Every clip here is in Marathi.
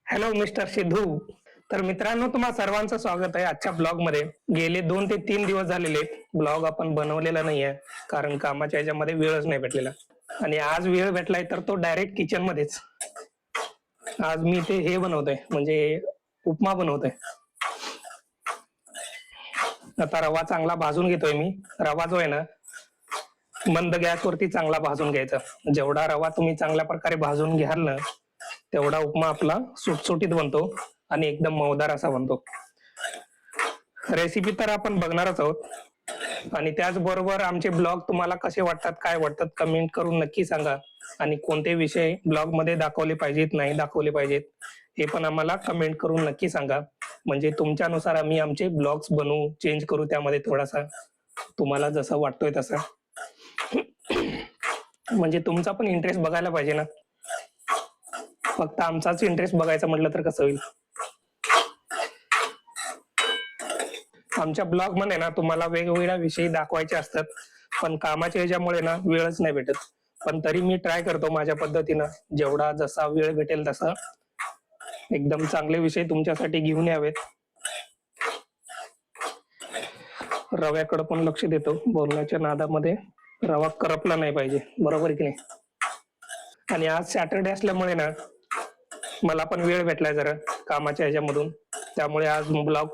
Hello mister Sidhu. तर मित्रांनो, तुम्हा सर्वांचं स्वागत आहे आजच्या ब्लॉग मध्ये. गेले 2 ते 3 दिवस झालेले ब्लॉग आपण बनवलेला नाहीये, कारण कामाच्या ह्याच्यामध्ये वेळच नाही भेटलेला. आणि आज वेळ भेटलाय तर तो डायरेक्ट किचन मध्येच. आज मी ते हे बनवतोय, म्हणजे उपमा बनवतोय. आता रवा चांगला भाजून घेतोय मी. रवा जो आहे ना, मंद गॅसवरती चांगला भाजून घ्यायचा. जेवढा रवा तुम्ही चांगल्या प्रकारे भाजून घ्याल ना, तेवढा उपमा आपला सुटसुटीत बनतो आणि एकदम मऊदार असा बनतो. रेसिपी तर आपण बघणारच आहोत, आणि त्याचबरोबर आमचे ब्लॉग तुम्हाला कसे वाटतात, काय वाटतात, कमेंट करून नक्की सांगा. आणि कोणते विषय ब्लॉग मध्ये दाखवले पाहिजेत, नाही दाखवले पाहिजेत, हे पण आम्हाला कमेंट करून नक्की सांगा. म्हणजे तुमच्यानुसार आम्ही आमचे ब्लॉग्स बनवू, चेंज करू त्यामध्ये थोडासा, तुम्हाला जसं वाटतोय तसं. म्हणजे तुमचा पण इंटरेस्ट बघायला पाहिजे ना, फक्त आमचाच इंटरेस्ट बघायचा म्हटलं तर कसं होईल. आमच्या ब्लॉग मध्ये ना तुम्हाला वेगवेगळ्या विषयी दाखवायचे असतात, पण कामाच्या ह्याच्यामुळे ना वेळच नाही भेटत. पण तरी मी ट्राय करतो माझ्या पद्धतीनं, जेवढा जसा वेळ भेटेल तसा एकदम चांगले विषय तुमच्यासाठी घेऊन यावेत. रव्याकडे पण लक्ष देतो बोलण्याच्या नादामध्ये, रवा करपला नाही पाहिजे, बरोबर की नाही. आणि आज सॅटरडे असल्यामुळे ना मला पण वेळ भेटलाय जरा कामाच्या ह्याच्यामधून, त्यामुळे आज ब्लॉग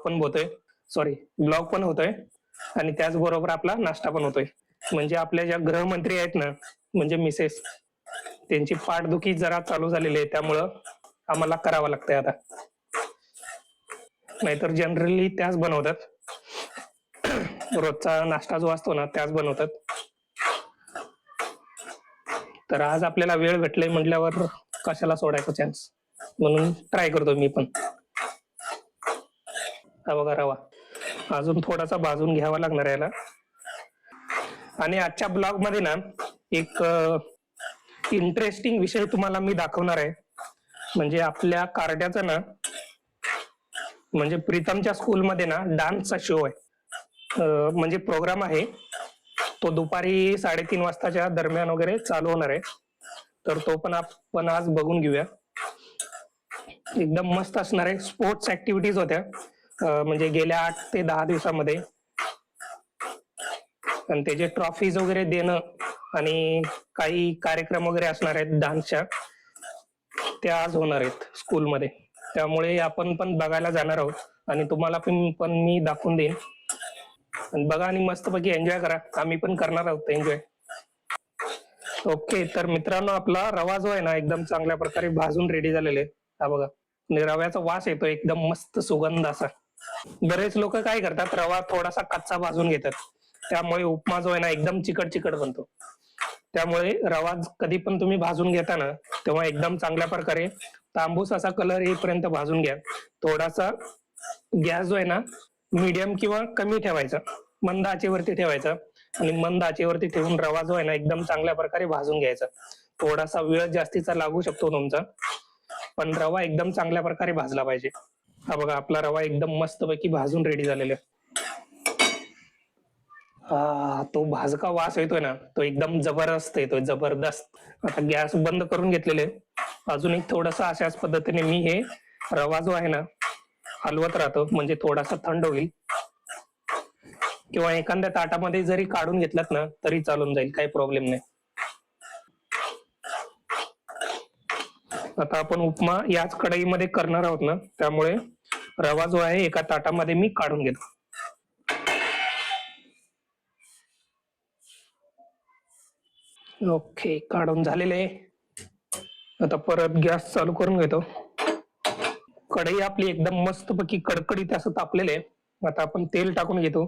पण होतोय आणि त्याचबरोबर आपला नाश्ता पण होतोय. म्हणजे आपल्या ज्या गृहमंत्री आहेत ना, म्हणजे मिसेस, त्यांची पाठदुखी जरा चालू झालेली आहे, त्यामुळं आम्हाला करावं लागतंय आता. नाहीतर जनरली त्याच बनवतात, रोजचा नाश्ता जो असतो ना त्याच बनवतात. तर आज आपल्याला वेळ भेटलाय म्हटल्यावर कशाला सोडायचा चान्स, म्हणून ट्राय करतो मी पण. हा बघा रवा अजून थोडासा भाजून घ्यावा लागणार याला. आणि आजच्या ब्लॉग मध्ये ना एक इंटरेस्टिंग विषय तुम्हाला मी दाखवणार आहे. म्हणजे आपल्या कारड्याचा ना, म्हणजे प्रीतमच्या स्कूलमध्ये ना डान्सचा शो आहे, म्हणजे प्रोग्राम आहे. तो दुपारी 3:30 वाजताच्या दरम्यान वगैरे चालू होणार आहे. तर तो पण आपण आज बघून घेऊया. एकदम मस्त असणार आहे. स्पोर्ट्स ऍक्टिव्हिटीज होत्या म्हणजे गेल्या 8 ते 10 दिवसामध्ये, आणि त्याचे ट्रॉफीज वगैरे देणं आणि काही कार्यक्रम वगैरे असणार आहेत डान्सच्या, त्या आज होणार आहेत स्कूलमध्ये. त्यामुळे आपण पण बघायला जाणार आहोत आणि तुम्हाला पण मी दाखवून देईन. आणि बघा आणि मस्तपैकी एन्जॉय करा, आम्ही पण करणार आहोत एन्जॉय. ओके, तर मित्रांनो, आपला रवा जो आहे ना एकदम चांगल्या प्रकारे भाजून रेडी झालेले. हा बघा, आणि रव्याचा वास येतो एकदम मस्त सुगंध असा. बरेच लोक काय करतात, रवा थोडासा कच्चा भाजून घेतात, त्यामुळे उपमा जो आहे ना एकदम चिकट चिकट बनतो. त्यामुळे रवा कधी पण तुम्ही भाजून घेता ना, तेव्हा एकदम चांगल्या प्रकारे तांबूस असा कलर येईपर्यंत भाजून घ्या. थोडासा गॅस जो आहे ना मीडियम किंवा कमी ठेवायचा, मंद आचेवरती ठेवायचा, आणि मंद आचेवरती ठेवून रवा जो आहे ना एकदम चांगल्या प्रकारे भाजून घ्यायचा. थोडासा वेळ जास्तीचा लागू शकतो तुमचा, पण रवा एकदम चांगल्या प्रकारे भाजला पाहिजे. हा बघा, आपला रवा एकदम मस्तपैकी भाजून रेडी झालेला आहे. तो भाजका वास येतोय ना, तो एकदम जबरदस्त येतोय, जबरदस्त. आता गॅस बंद करून घेतलेले. अजून एक थोडासा अशाच पद्धतीने मी हे रवा जो आहे ना हलवत राहतो, म्हणजे थोडासा थंड होईल. किंवा एखाद्या ताटामध्ये जरी काढून घेतलात ना तरी चालून जाईल, काही प्रॉब्लेम नाही. आता आपण उपमा याच कढईमध्ये करणार आहोत ना, त्यामुळे रवा जो आहे एका ताटामध्ये मी काढून घेतो. ओके, काढून झालेले. आता परत गॅस चालू करून घेतो. कढई आपली एकदम मस्तपैकी कडकडीत असं तापलेले. आता आपण तेल टाकून घेतो.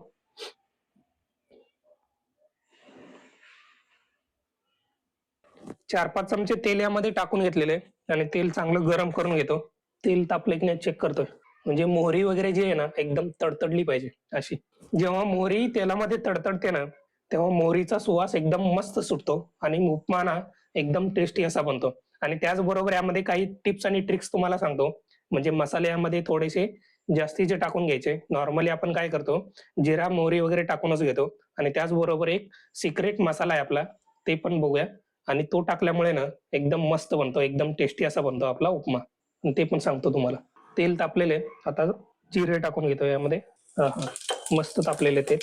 4-5 चमचे तेल यामध्ये टाकून घेतलेले, आणि तेल चांगलं गरम करून घेतो. तेल तापले की नाही चेक करतोय. म्हणजे मोहरी वगैरे जी आहे ना एकदम तडतडली पाहिजे अशी. जेव्हा मोहरी तेलामध्ये तडतडते ना, तेव्हा मोहरीचा सुवास एकदम मस्त सुटतो आणि उपमा ना एकदम टेस्टी असा बनतो. आणि त्याचबरोबर यामध्ये काही टिप्स आणि ट्रिक्स तुम्हाला सांगतो. म्हणजे मसाले यामध्ये थोडेसे जास्तीचे टाकून घ्यायचे. नॉर्मली आपण काय करतो, जिरा मोहरी वगैरे टाकूनच घेतो. आणि त्याचबरोबर एक सिक्रेट मसाला आहे आपला, ते पण बघूया. आणि तो टाकल्यामुळे ना एकदम मस्त बनतो, एकदम टेस्टी असा बनतो आपला उपमा. ते पण सांगतो तुम्हाला. तेल तापलेले, आता जिरे टाकून घेतो यामध्ये. हा हा, मस्त तापलेले तेल.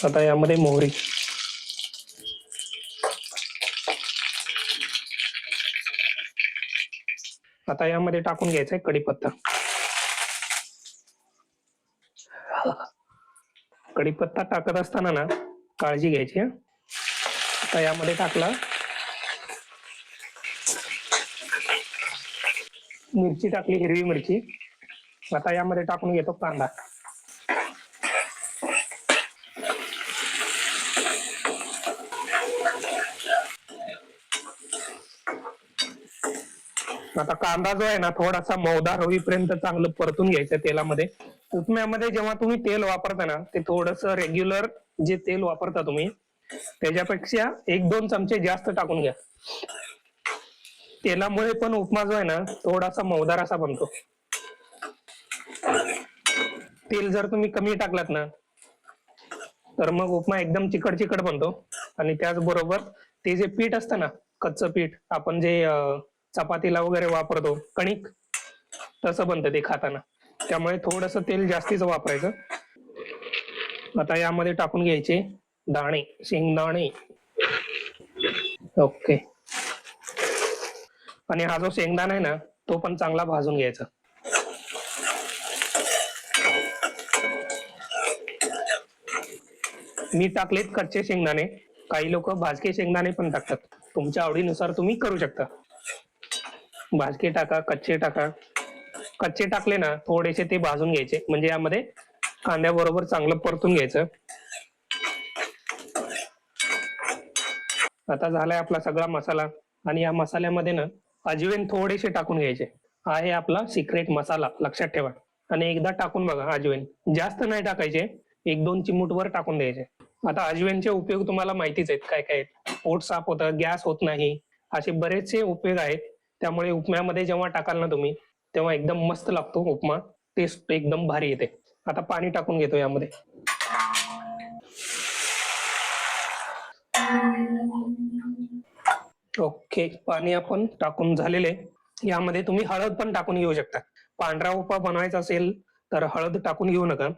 आता यामध्ये मोहरी, आता यामध्ये टाकून घ्यायचंय कढीपत्ता. कढीपत्ता टाकत असताना ना काळजी घ्यायची. आता यामध्ये टाकला मिरची, टाकली हिरवी मिरची. आता यामध्ये टाकून घेतो कांदा. आता कांदा जो आहे ना थोडासा मऊदार होईपर्यंत चांगलं परतून घ्यायचं तेलामध्ये. उपम्यामध्ये जेव्हा तुम्ही तेल वापरता ना ते थोडस रेग्युलर जे तेल वापरता तुम्ही त्याच्यापेक्षा 1-2 चमचे जास्त टाकून घ्या. तेलामुळे पण उपमा जो आहे ना थोडासा मऊदार असा बनतो. तेल जर तुम्ही कमी टाकलात ना तर मग उपमा एकदम चिकट चिकट बनतो. आणि त्याचबरोबर ते जे पीठ असतं ना, कच्चं पीठ आपण जे चपातीला वगैरे वापरतो कणिक, तसं बनतं ते खाताना. त्यामुळे थोडस तेल जास्तीच वापरायचं. आता यामध्ये टाकून घ्यायचे दाणे, शेंगदाणे. ओके. आणि हा जो शेंगदाणा आहे ना तो पण चांगला भाजून घ्यायचा. मी टाकलेत कच्चे शेंगदाणे, काही लोक भाजके शेंगदाणे पण टाकतात. तुमच्या आवडीनुसार तुम्ही करू शकता. भाजके टाका, कच्चे टाका. कच्चे टाकले ना थोडेसे ते भाजून घ्यायचे, म्हणजे यामध्ये कांद्याबरोबर चांगलं परतून घ्यायचं. आता झालाय आपला सगळा मसाला. आणि या मसाल्यामध्ये ना अजवेन थोडेसे टाकून घ्यायचे. हा आहे आपला सिक्रेट मसाला, लक्षात ठेवा. आणि एकदा टाकून बघा अजवेन, जास्त नाही टाकायचे, 1-2 चिमूटभर टाकून द्यायचे. आता अजवेनचे उपयोग तुम्हाला माहितीच आहेत काय काय आहेत. पोट साफ होतं, गॅस होत नाही, असे बरेचसे उपयोग आहेत. त्यामुळे उपम्यामध्ये जेव्हा टाकाल ना तुम्ही तेव्हा एकदम मस्त लागतो उपमा, टेस्ट एकदम भारी येते. आता पाणी टाकून घेतो यामध्ये. ओके, पाणी आपण टाकून झालेले. यामध्ये तुम्ही हळद पण टाकून घेऊ शकता. पांढरा उपमा बनवायचा असेल तर हळद टाकून घेऊ नका.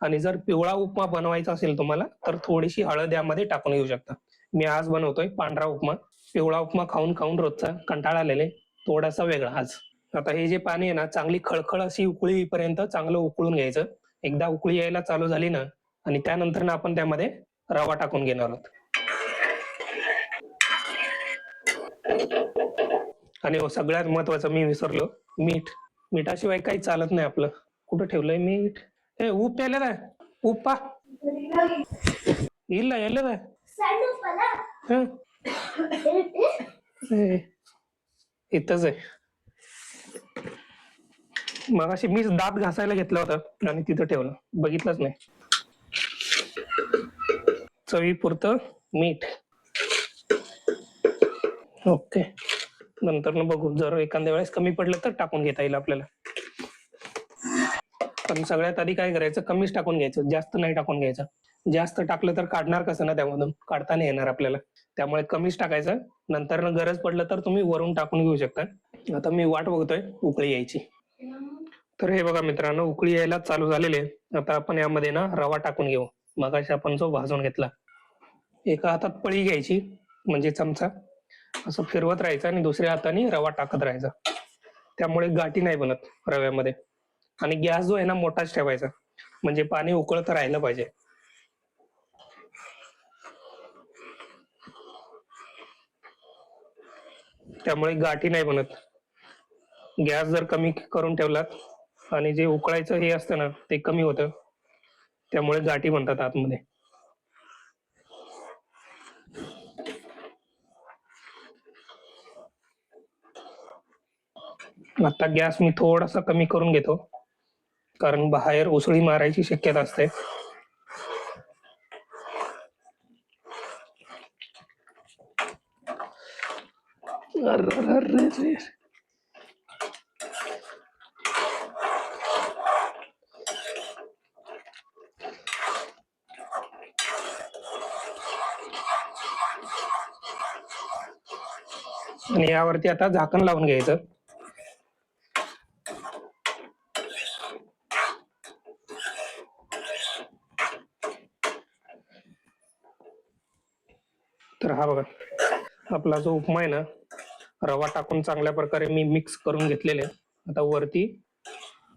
आणि जर पिवळा उपमा बनवायचा असेल तुम्हाला तर थोडीशी हळद यामध्ये टाकून घेऊ शकता. मी आज बनवतोय पांढरा उपमा. पिवळा उपमा खाऊन खाऊन रोजचा कंटाळा आलेले, थोडासा वेगळा आज. आता हे जे पाणी आहे ना चांगली खळखळ अशी उकळी येईपर्यंत चांगलं उकळून घ्यायचं. एकदा उकळी यायला चालू झाली ना आणि त्यानंतर ना आपण त्यामध्ये रवा टाकून घेणार आहोत. आणि सगळ्यात महत्वाचं मी विसरलो, मीठ. मिठाशिवाय काही चालत नाही आपलं. कुठं ठेवलंय मीठ? ए उप त्याला उपा ಇಲ್ಲ ಎಲ್ಲದ इथंच आहे. मगाशी मीच दात घासायला घेतला होता आणि तिथं ठेवलं, बघितलंच नाही. चवीपुरतं मीठ. ओके, नंतर बघू, जर एखाद्या वेळेस कमी पडलं तर टाकून घेता येईल आपल्याला. पण सगळ्यात आधी काय करायचं, कमीच टाकून घ्यायचं, जास्त नाही टाकून घ्यायचं. जास्त टाकलं तर काढणार कसं ना, त्यामधून काढता नाही येणार आपल्याला. त्यामुळे कमीच टाकायचं. नंतर गरज पडलं तर तुम्ही वरून टाकून घेऊ शकता. आता मी वाट बघतोय उकळी यायची. तर हे बघा मित्रांनो, उकळी यायला चालू झालेले. आता आपण यामध्ये ना रवा टाकून घेऊ, मगाशी आपण जो भाजून घेतला. एका हातात पळी घ्यायची म्हणजे चमचा, असं फिरवत राहायचं आणि दुसऱ्या हाताने रवा टाकत राहायचा. त्यामुळे गाठी नाही बनत रव्यामध्ये. आणि गॅस जो आहे ना मोठाच ठेवायचा, म्हणजे पाणी उकळत राहिलं पाहिजे. त्यामुळे गाठी नाही बनत. गॅस जर कमी करून ठेवलात आणि जे उकळायचं हे असतं ना ते कमी होतं, त्यामुळे गाठी बनतात आतमध्ये. आता गॅस मी थोडासा कमी करून घेतो, कारण बाहेर उसळी मारायची शक्यता असते. आणि यावरती आता झाकण लावून घ्यायचं. तर हा बघा आपला जो उपमा आहे ना, रवा टाकून चांगल्या प्रकारे मी मिक्स करून घेतलेले. आता वरती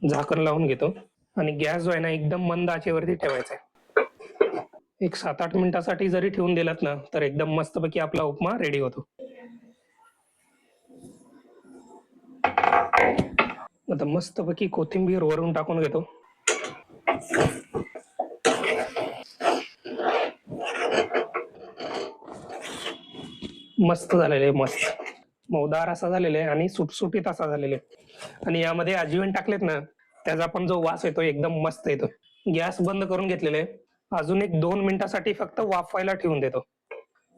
झाकण लावून घेतो आणि गॅस जो आहे ना एकदम मंद आचेवरती ठेवायचा आहे. एक 7-8 मिनिटासाठी जरी ठेवून दिलात ना तर एकदम मस्तपैकी आपला उपमा रेडी होतो. आता मस्तपैकी कोथिंबीर वरून टाकून घेतो. मस्त झालेले, मस्त मऊदार असा झालेले आणि सुटसुटीत असा झालेले. आणि यामध्ये अजवाईन टाकलेत ना त्याचा पण जो वास येतो एकदम मस्त येतो. गॅस बंद करून घेतलेले. अजून एक 2 मिनिटासाठी फक्त वाफवायला ठेवून देतो.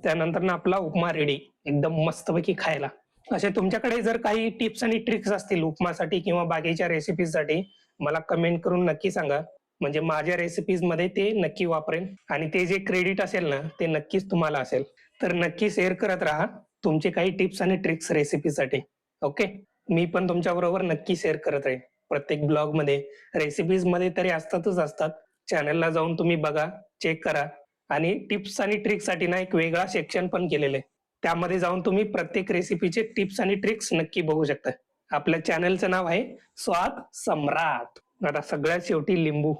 त्यानंतर ना आपला उपमा रेडी, एकदम मस्तपैकी खायला. असे तुमच्याकडे जर काही टिप्स आणि ट्रिक्स असतील उपमासाठी किंवा बाकीच्या रेसिपीजसाठी मला कमेंट करून नक्की सांगा. म्हणजे माझ्या रेसिपीज मध्ये ते नक्की वापरेन आणि ते जे क्रेडिट असेल ना ते नक्कीच तुम्हाला असेल. तर नक्की शेअर करत राहा तुमचे काही टिप्स आणि ट्रिक्स रेसिपीसाठी. ओके, मी पण तुमच्या बरोबर नक्की शेअर करत राहीन. प्रत्येक ब्लॉग मध्ये रेसिपीज मध्ये तरी असतातच असतात. चॅनलला जाऊन तुम्ही बघा, चेक करा. आणि टिप्स आणि ट्रिक्स साठी ना एक वेगळा सेक्शन पण केलेले, त्यामध्ये जाऊन तुम्ही प्रत्येक रेसिपीचे टिप्स आणि ट्रिक्स नक्की बघू शकता. आपल्या चॅनलचं नाव आहे स्वाद सम्राट. आता सगळ्यात शेवटी लिंबू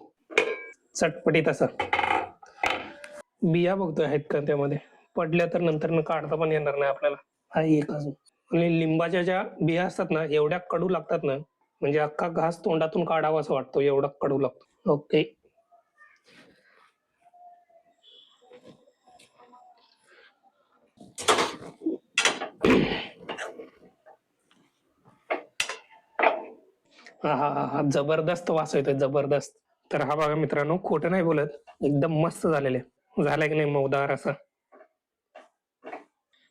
चटपटीत असं. बिया बघतोय आहेत का त्यामध्ये, पडल्या तर नंतर काढता पण येणार नाही आपल्याला. हा एक अजून. आणि लिंबाच्या ज्या बिया असतात ना एवढ्या कडू लागतात ना, म्हणजे अख्खा घास तोंडातून काढावा असं वाटतो, एवढा कडू लागतो. ओके, हा हा हा, जबरदस्त वास येतोय, जबरदस्त. तर हा बघा मित्रांनो, खोटं नाही बोलत, एकदम मस्त झालेले. झालंय की नाही मऊदार असं.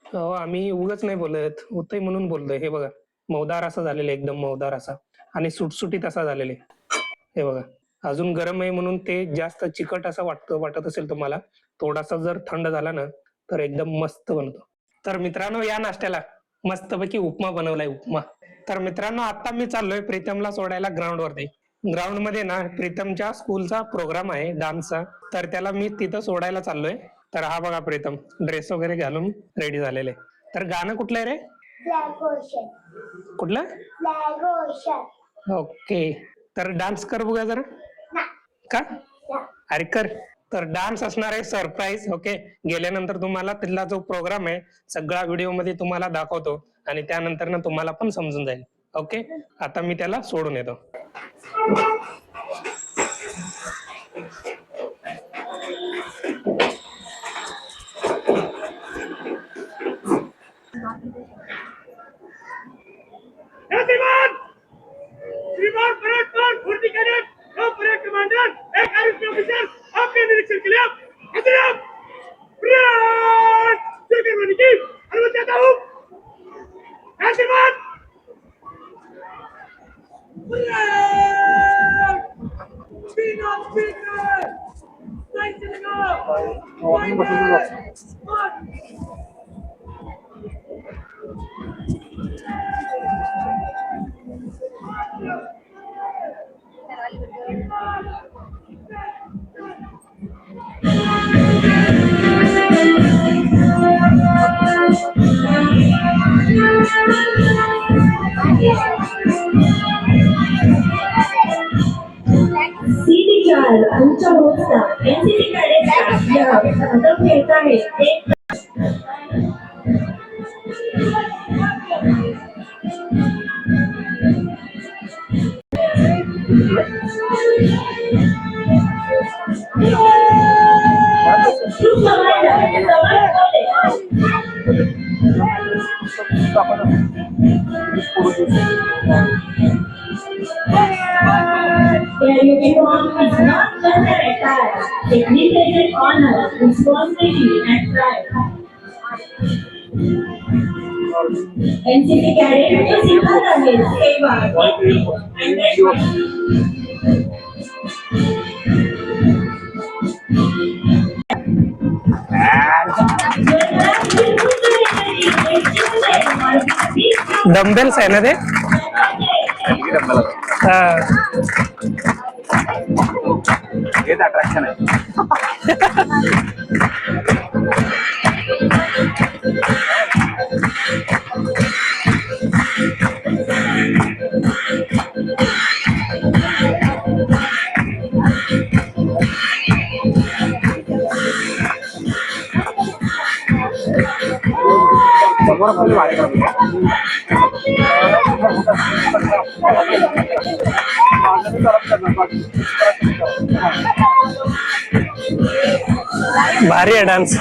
हो, आम्ही उगाच नाही बोलत, होतंय म्हणून बोलतोय. हे बघा मऊदार असं झालेलं, एकदम मऊदार असा आणि सुटसुटीत असा झालेले. हे बघा अजून गरम आहे म्हणून ते जास्त चिकट असं वाटत असेल तुम्हाला. थोडासा जर थंड झाला ना तर एकदम मस्त बनतो. तर मित्रांनो या नाश्त्याला मस्तपैकी उपमा बनवलाय, उपमा. तर मित्रांनो आता मी चाललोय प्रीतमला सोडायला ग्राउंड वरती. ग्राउंड मध्ये ना प्रीतमच्या स्कूलचा प्रोग्राम आहे डान्सचा, तर त्याला मी तिथं सोडायला चाललोय. तर हा बघा प्रीतम ड्रेस वगैरे घालून रेडी झालेले. तर गाणं कुठलं आहे रे? Flag ocean. कुठलं? Flag ocean. ओके, तर डान्स कर बघूया जरा. का? अरे कर. तर डान्स असणार आहे सरप्राईज. ओके, गेल्यानंतर तुम्हाला तिथला जो प्रोग्राम आहे सगळा व्हिडिओ मध्ये तुम्हाला दाखवतो आणि त्यानंतर ना तुम्हाला पण समजून जाईल. ओके, आता मी त्याला सोडून येतो. श्रीमान परेड पर भर्ती कैडेट दो परेड कमांडर एक आरएसपी ऑफिसर आपके निरीक्षण के लिए हाजिर हैं। परेड शुरू करने की अनुमति चाहता हूँ। श्रीमान परेड बिना स्पीकर नहीं चलेगा। CDR आमच्या होता एनसीसी कॅडेट आता खेळत आहे. Their uniform is not just an attire, it represents honor, responsibility, and pride. NCC cadet to शिकत आहे सेवा डंबेल्स आहे ना ते? हा. हेच अट्रॅक्शन आहे. भारी आहे डान्स.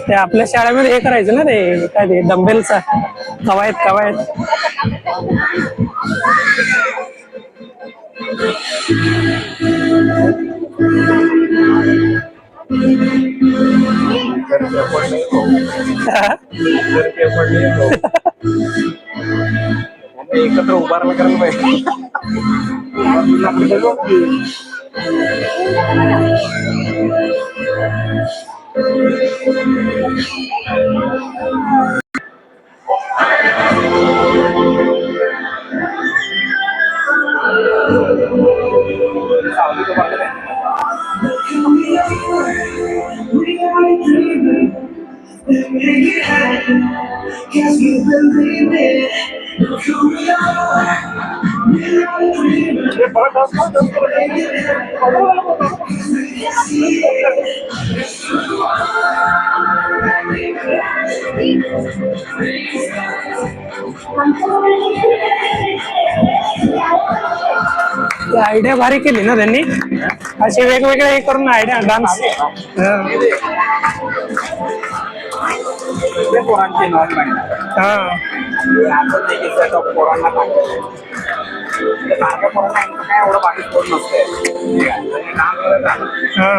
ते आपल्या शाळेमध्ये हे करायचं ना, ते काय ते डंबेलचा कवायत कवायत. एकत्र उभारला करायला पाहिजे. आयडिया भारी केली ना त्यांनी, असे वेगवेगळे हे करून आयडिया डान्स. पोरांचे नॉन माइंड हा. पोरांना काय एवढं बाकी कोण नसतंय. काम करत राहतं. हा.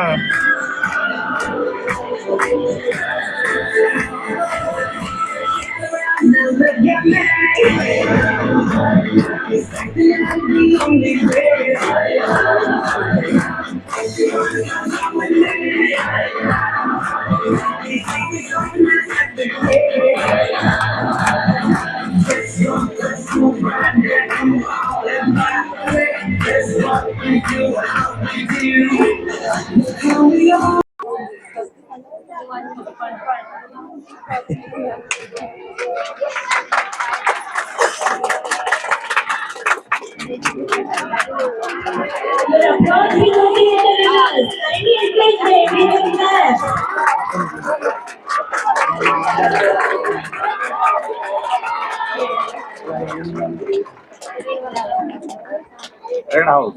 Red house.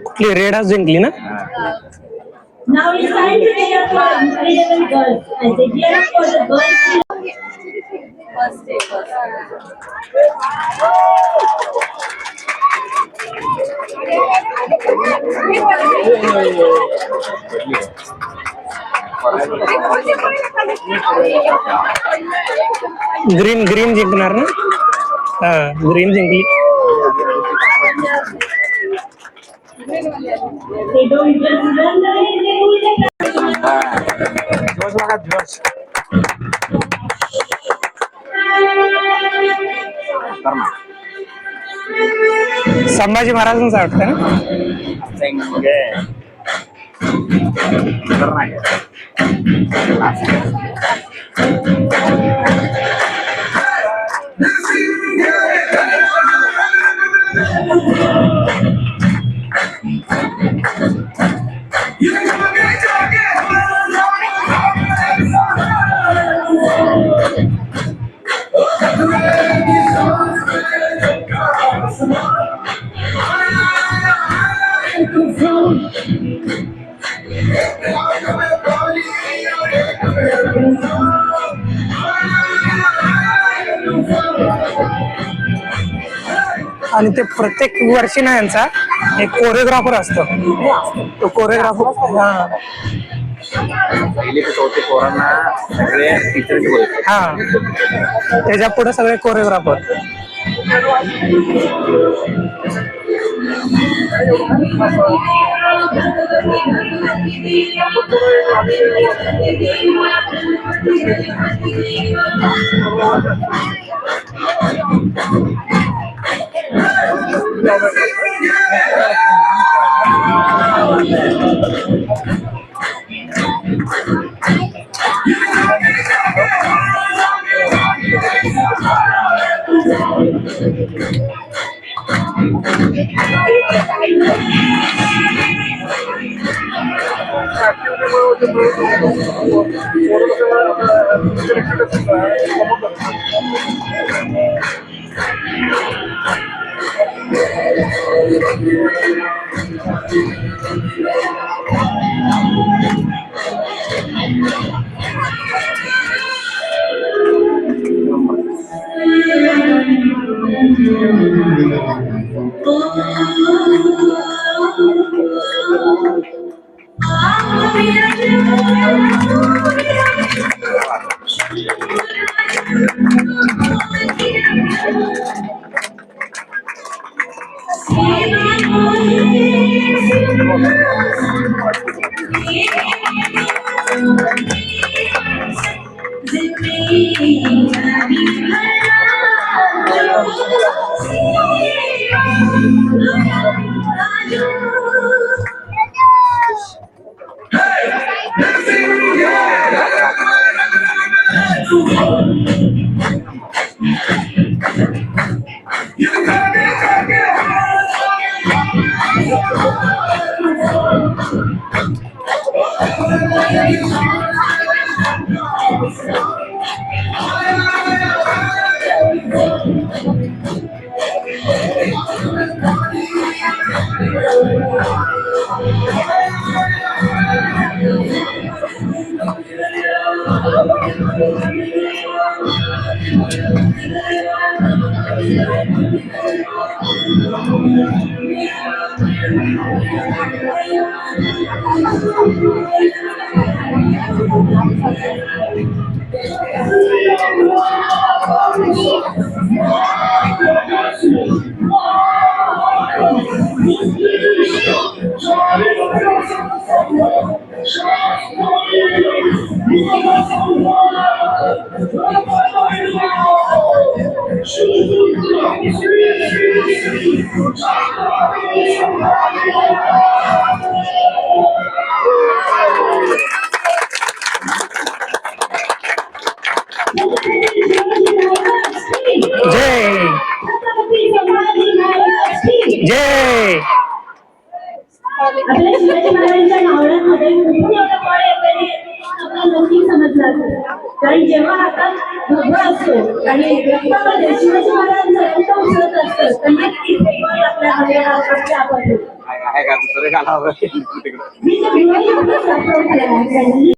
कुठली रेड हाऊस जिंकली ना? Now it's time to take up for incredible girls as they gear up for the girls. First day. Green जिंकणार ना? हा, ग्रीन जिंकली. They don't just run the race, they pull the जोश बघा जोश. संभाजी महाराजांचं वाटतं ना? आणि ते प्रत्येक वर्षी ना यांचा एक कोरिओग्राफर असतो. तो कोरिओग्राफर पहिली ते चौथी पोरांना सगळे टीचर्स बोलतात. हा, त्याच्या पुढे सगळे कोरिओग्राफर. जय जय. आपल्या शिवाजी महाराजांच्या नावड्यांमध्ये कुठून एवढं बळ येते आपल्याला नक्की समजलं असेल. कारण जेव्हा हातात भगवा असतो आणि रक्तामध्ये शिवाजी महाराजांचं रक्त उसळत असतं तर नक्कीच हे बळ आपल्यामध्ये आपल्या आपण आहे का दुसरं गाणं तिकडं मी तर दिवाळीमध्येच दाखवते.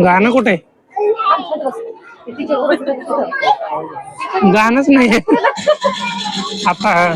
गाणं कुठे? गाणंच नाही आता.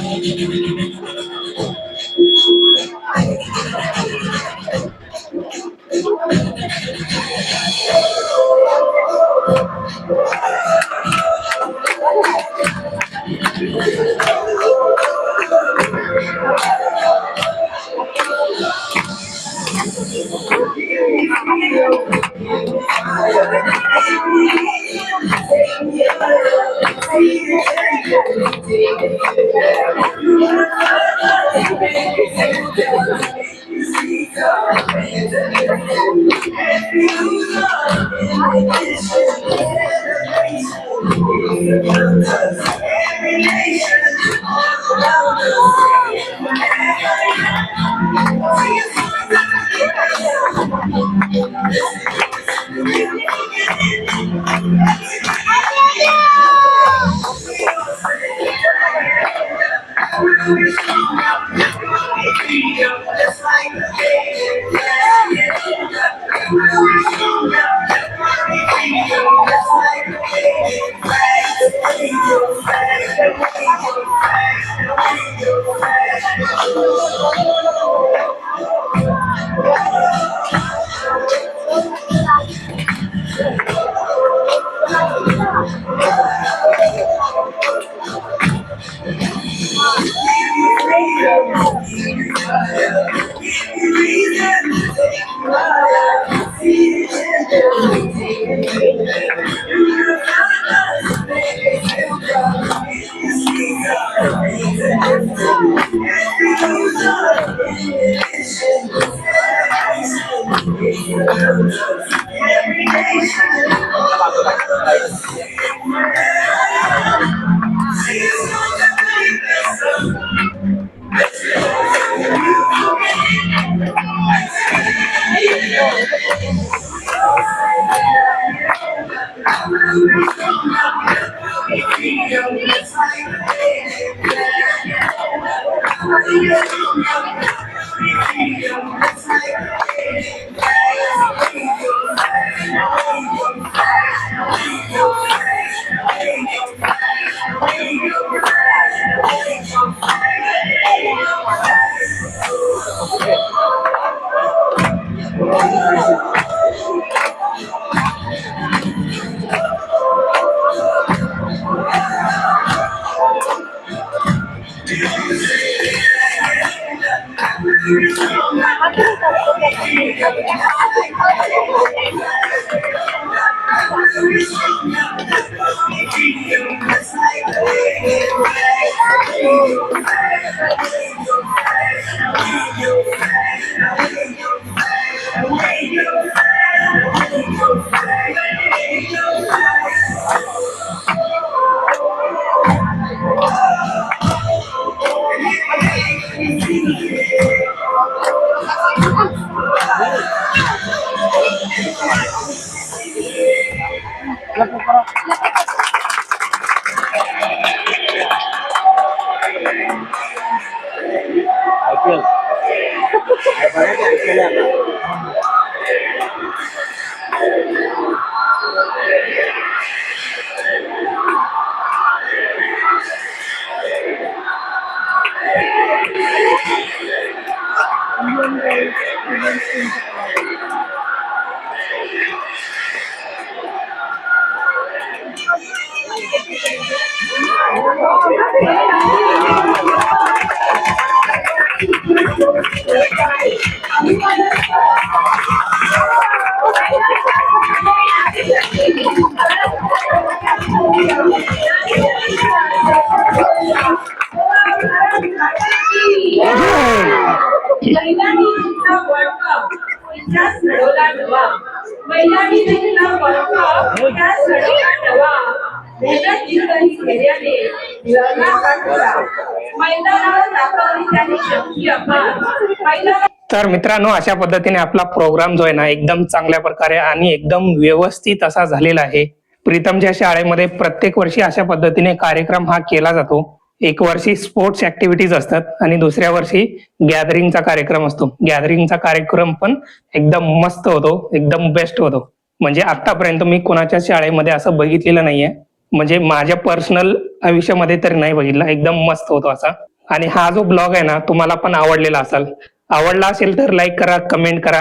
तर मित्रांनो, अशा पद्धतीने आपला प्रोग्राम जो आहे ना एकदम चांगल्या प्रकारे आणि एकदम व्यवस्थित असा झालेला आहे. प्रीतमच्या शाळेमध्ये प्रत्येक वर्षी अशा पद्धतीने कार्यक्रम हा केला जातो. एक वर्षी स्पोर्ट्स ऍक्टिव्हिटीज असतात आणि दुसऱ्या वर्षी गॅदरिंगचा कार्यक्रम असतो. गॅदरिंगचा कार्यक्रम पण एकदम मस्त होतो, एकदम बेस्ट होतो. म्हणजे आतापर्यंत मी कोणाच्या शाळेमध्ये असं बघितलेलं नाहीये. म्हणजे माझ्या पर्सनल आयुष्यामध्ये तरी नाही बघितला. एकदम मस्त होतो असा. आणि हा जो ब्लॉग आहे ना तुम्हाला पण आवडलेला असेल. आवडला असेल तर लाईक करा, कमेंट करा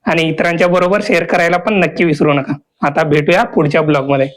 आणि इतरांच्या बरोबर शेअर करायला पण नक्की विसरू नका. आता भेटूया पुढच्या ब्लॉग मध्ये.